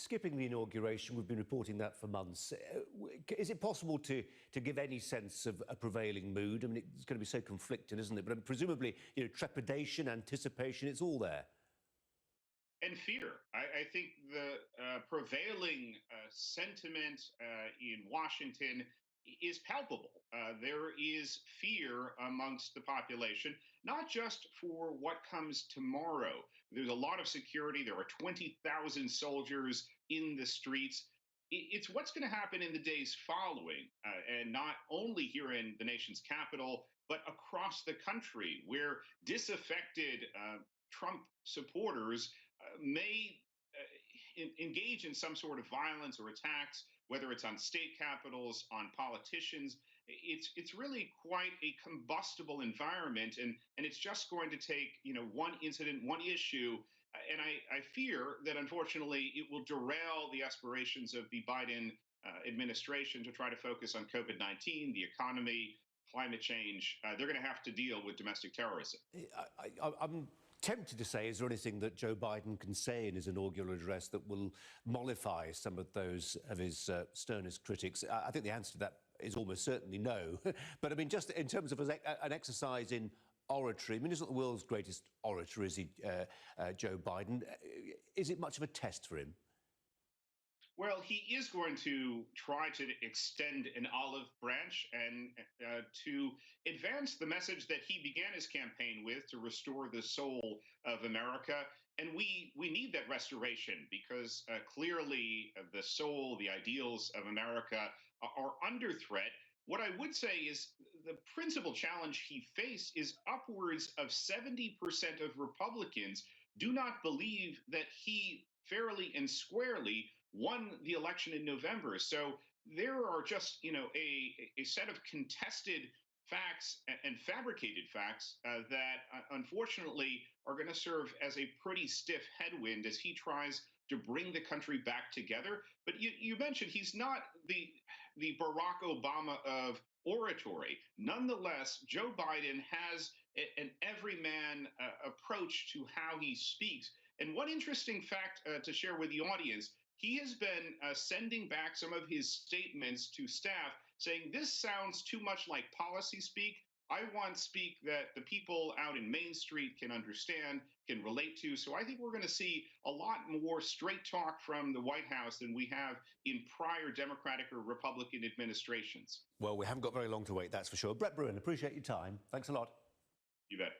skipping the inauguration, we've been reporting that for months. Is it possible to give any sense of a prevailing mood? I mean, it's going to be so conflicting, isn't it? But presumably, trepidation, anticipation, it's all there. And fear. I think the prevailing sentiment in Washington is palpable. There is fear amongst the population, not just for what comes tomorrow. There's a lot of security. There are 20,000 soldiers in the streets. It's what's going to happen in the days following, and not only here in the nation's capital, but across the country, where disaffected Trump supporters may engage in some sort of violence or attacks, whether it's on state capitals, on politicians. It's really quite a combustible environment, and it's just going to take one incident, one issue, and I fear that unfortunately it will derail the aspirations of the Biden administration to try to focus on COVID-19, the economy, climate change. They're going to have to deal with domestic terrorism. I'm tempted to say, is there anything that Joe Biden can say in his inaugural address that will mollify some of those of his sternest critics? I think the answer to that is almost certainly no. But I mean, just in terms of an exercise in oratory, I mean, he's not the world's greatest orator, is he, Joe Biden? Is it much of a test for him? Well, he is going to try to extend an olive branch and to advance the message that he began his campaign with, to restore the soul of America. And we need that restoration because clearly the soul, the ideals of America are under threat. What I would say is the principal challenge he faced is upwards of 70% of Republicans do not believe that he fairly and squarely won the election in November. So there are just, a set of contested facts and fabricated facts that unfortunately are going to serve as a pretty stiff headwind as he tries to bring the country back together. But you mentioned he's not the Barack Obama of oratory. Nonetheless, Joe Biden has an everyman approach to how he speaks. And one interesting fact to share with the audience, he has been sending back some of his statements to staff saying, this sounds too much like policy speak. I want speak that the people out in Main Street can understand, can relate to. So I think we're going to see a lot more straight talk from the White House than we have in prior Democratic or Republican administrations. Well, we haven't got very long to wait, that's for sure. Bruen, appreciate your time. Thanks a lot. You bet.